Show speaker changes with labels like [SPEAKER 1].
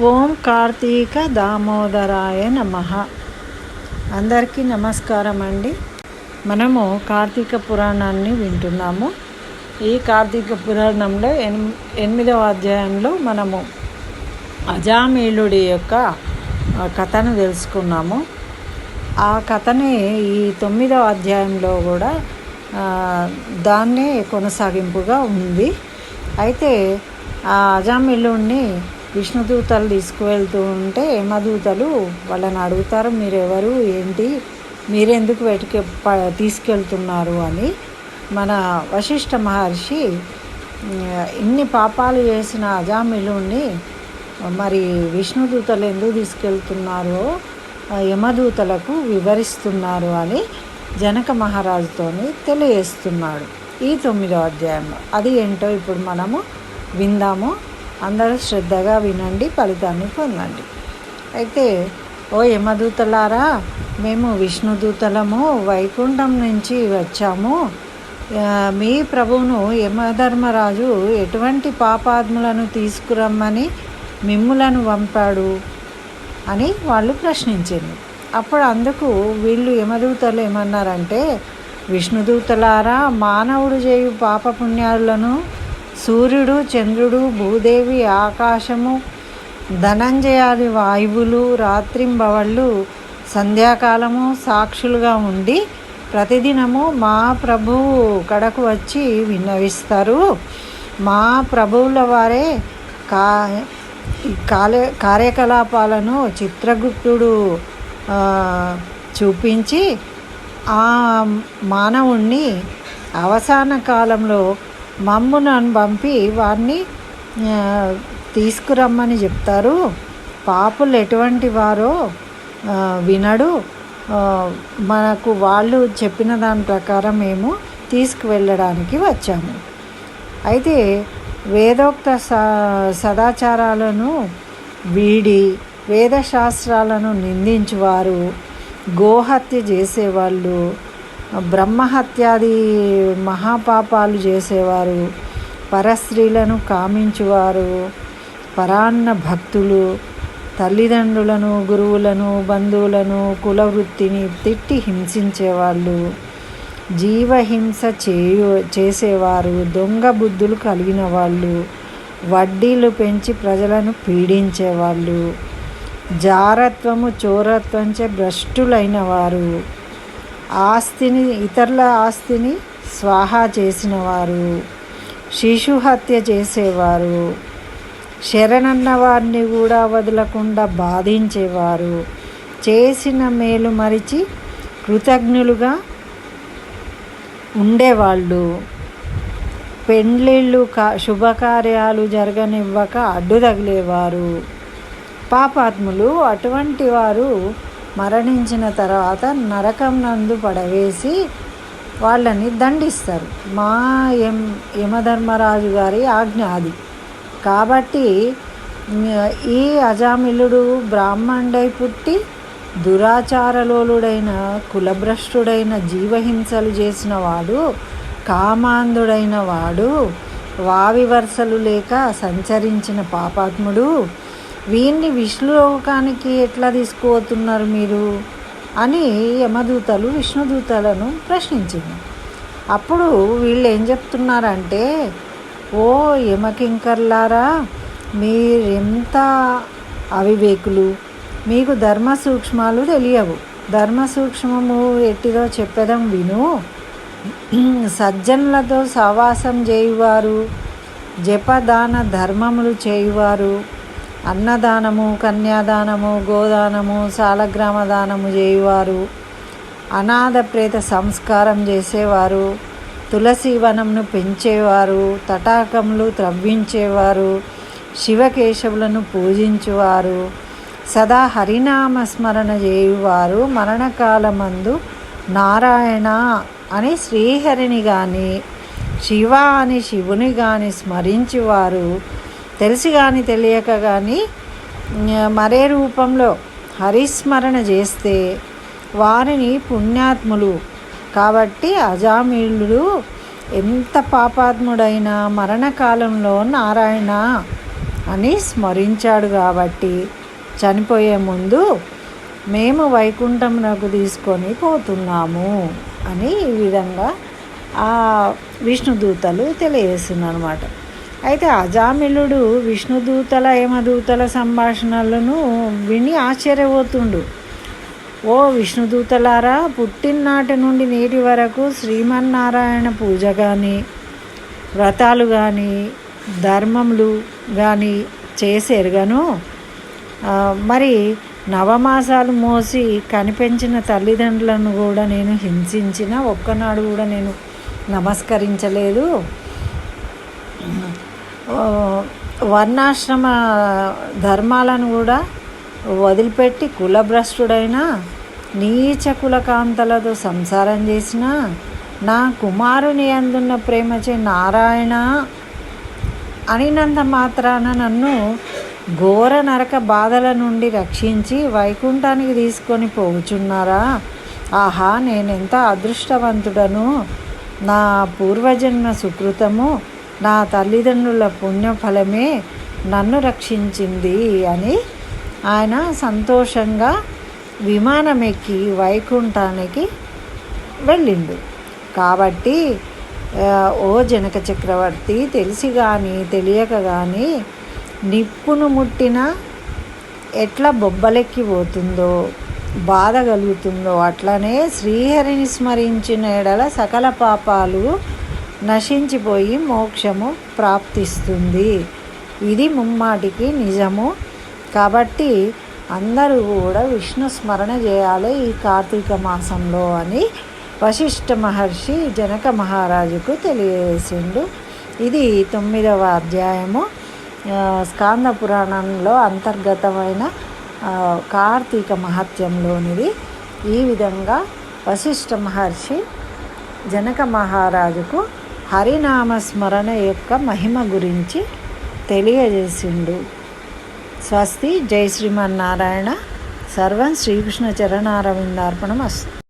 [SPEAKER 1] ఓం కార్తీక దామోదరాయ నమః. అందరికీ నమస్కారం అండి. మనము కార్తీక పురాణాన్ని వింటున్నాము. ఈ కార్తీక పురాణంలో 8వ అధ్యాయంలో మనము అజామిళుడి యొక్క కథను తెలుసుకున్నాము. ఆ కథనే ఈ 9వ అధ్యాయంలో కూడా దాన్నే కొనసాగింపుగా ఉంది. అయితే ఆ అజామిళుడిని విష్ణుదూతలు తీసుకువెళ్తూ ఉంటే యమదూతలు వాళ్ళని అడుగుతారు, మీరెవరు, ఏంటి, మీరెందుకు తీసుకెళ్తున్నారు అని. మన వశిష్ఠ మహర్షి ఇన్ని పాపాలు చేసిన అజామిళుడిని మరి విష్ణుదూతలు ఎందుకు తీసుకెళ్తున్నారో యమదూతలకు వివరిస్తున్నారు అని జనక మహారాజుతోని తెలియజేస్తున్నాడు ఈ 9వ అధ్యాయంలో. అది ఏంటో ఇప్పుడు మనము విందాము. అందరూ శ్రద్ధగా వినండి, ఫలితాన్ని పొందండి. అయితే, ఓ యమదూతలారా, మేము విష్ణుదూతలము, వైకుంఠం నుంచి వచ్చాము. మీ ప్రభువును యమధర్మరాజు ఎటువంటి పాపాత్ములను తీసుకురమ్మని మిమ్ములను పంపాడు అని వాళ్ళు ప్రశ్నించింది. అప్పుడు అందుకు వీళ్ళు యమదూతలు ఏమన్నారంటే, విష్ణుదూతలారా, మానవుడు చేయు పాపపుణ్యాలను సూర్యుడు, చంద్రుడు, భూదేవి, ఆకాశము, ధనంజయాది వాయువులు రాత్రింబవళ్ళు సంధ్యాకాలము సాక్షులుగా ఉండి ప్రతిదినము మా ప్రభువు కడకు వచ్చి విన్నవిస్తారు. మా ప్రభువుల వారే కార్యకలాపాలను చిత్రగుప్తుడు చూపించి ఆ మానవుణ్ణి అవసాన కాలంలో మమ్ములను పంపి వారిని తీసుకురమ్మని చెప్తారు. పాపులు ఎటువంటి వారో వినడు. మనకు వాళ్ళు చెప్పిన దాని ప్రకారం మేము తీసుకువెళ్ళడానికి వచ్చాము. అయితే వేదోక్త సదాచారాలను వీడి వేదశాస్త్రాలను నిందించువారు, గోహత్య చేసేవాళ్ళు, బ్రహ్మహత్యాది మహాపాపాలు చేసేవారు, పరస్త్రీలను కామించువారు, పరాన్న భక్తులు, తల్లిదండ్రులను, గురువులను, బంధువులను, కులవృత్తిని తిట్టి హింసించేవాళ్ళు, జీవహింస చేసేవారు, దొంగ బుద్ధులు కలిగిన వాళ్ళు, వడ్డీలు పెంచి ప్రజలను పీడించేవాళ్ళు, జారత్వము చోరత్వంచే భ్రష్టులైన వారు, ఇతరుల ఆస్తిని స్వాహా చేసిన వారు, శిశుహత్య చేసేవారు, శరణన్న వారిని కూడా వదలకుండా బాధించేవారు, చేసిన మేలు మరిచి కృతజ్ఞులుగా ఉండేవాళ్ళు, పెండ్లిళ్ళు శుభకార్యాలు జరగనివ్వక అడ్డు తగిలేవారు, పాపాత్ములు. అటువంటి వారు మరణించిన తర్వాత నరకం నందు పడవేసి వాళ్ళని దండిస్తారు. మా యమధర్మరాజు గారి ఆజ్ఞ అది. కాబట్టి ఈ అజామిళుడు బ్రాహ్మణుడై పుట్టి దురాచారలోలుడైన కులభ్రష్టుడైన జీవహింసలు చేసిన వాడు, కామాంధుడైన వాడు, వావి వరుసలు లేక సంచరించిన పాపాత్ముడు, వీరిని విష్ణులోకానికి ఎట్లా తీసుకుపోతున్నారు మీరు అని యమదూతలు విష్ణుదూతలను ప్రశ్నించింది. అప్పుడు వీళ్ళు ఏం చెప్తున్నారంటే, ఓ యమకింకర్లారా, మీరెంత అవివేకులు, మీకు ధర్మ సూక్ష్మాలు తెలియవు. ధర్మ సూక్ష్మము ఎట్టిదో చెప్పేదం విను. సజ్జనులతో సహవాసం చేయువారు, జపదాన ధర్మములు చేయువారు, అన్నదానము, కన్యాదానము, గోదానము, సాలగ్రామ దానము చేయువారు, అనాథ ప్రేత సంస్కారం చేసేవారు, తులసి వనంను పెంచేవారు, తటాకములు త్రవ్వించేవారు, శివకేశవులను పూజించువారు, సదా హరినామ స్మరణ చేయువారు, మరణకాలమందు నారాయణ అని శ్రీహరిని కానీ శివ అని శివుని కానీ స్మరించువారు, తెలిసి కానీ తెలియక కానీ మరే రూపంలో హరిస్మరణ చేస్తే వారిని పుణ్యాత్ములు. కాబట్టి అజామిళుడు ఎంత పాపాత్ముడైనా మరణకాలంలో నారాయణ అని స్మరించాడు. కాబట్టి చనిపోయే ముందు మేము వైకుంఠమునకు తీసుకొని పోతున్నాము అని ఈ విధంగా ఆ విష్ణుదూతలు తెలియజేస్తున్నారు అన్నమాట. అయితే అజామిళుడు విష్ణుదూతల యమదూతల సంభాషణలను విని ఆశ్చర్యపోతుండు. ఓ విష్ణుదూతలారా, పుట్టిననాటి నుండి నేటి వరకు శ్రీమన్నారాయణ పూజ కానీ, వ్రతాలు కానీ, ధర్మములు కానీ చేసేరుగాను, మరి నవమాసాలు మోసి కనిపెంచిన తల్లిదండ్రులను కూడా నేను హింసించిన ఒక్కనాడు కూడా నేను నమస్కరించలేదు. వర్ణాశ్రమ ధర్మాలను కూడా వదిలిపెట్టి కులభ్రష్టుడైన నీచ కులకాంతలతో సంసారం చేసిన నా కుమారుని అందున్న ప్రేమచే నారాయణ అనినంత మాత్రాన నన్ను ఘోర నరక బాధల నుండి రక్షించి వైకుంఠానికి తీసుకొని పోవుచున్నారా? ఆహా, నేనెంత అదృష్టవంతుడను! నా పూర్వజన్మ సుకృతము, నా తల్లిదండ్రుల పుణ్యఫలమే నన్ను రక్షించింది అని ఆయన సంతోషంగా విమానం ఎక్కి వైకుంఠానికి వెళ్ళిండు. కాబట్టి ఓ జనక చక్రవర్తి, తెలిసి కానీ తెలియక కానీ నిప్పును ముట్టిన ఎట్లా బొబ్బలెక్కి పోతుందో, బాధ కలుగుతుందో, అట్లనే శ్రీహరిని స్మరించిన ఎడల సకల పాపాలు నశించిపోయి మోక్షము ప్రాప్తిస్తుంది. ఇది ముమ్మాటికి నిజము. కాబట్టి అందరూ కూడా విష్ణు స్మరణ చేయాలి ఈ కార్తీక మాసంలో అని వశిష్ఠ మహర్షి జనక మహారాజుకు తెలియజేసిండు. ఇది 9వ అధ్యాయము స్కాంద పురాణంలో అంతర్గతమైన కార్తీక మహత్యంలోనిది. ఈ విధంగా వశిష్ఠ మహర్షి జనక మహారాజుకు హరినామ స్మరణ యొక్క మహిమ గురించి తెలియజేసిండు. స్వస్తి. జై శ్రీమన్నారాయణ. సర్వం శ్రీకృష్ణ చరణారవిందార్పణమస్తు.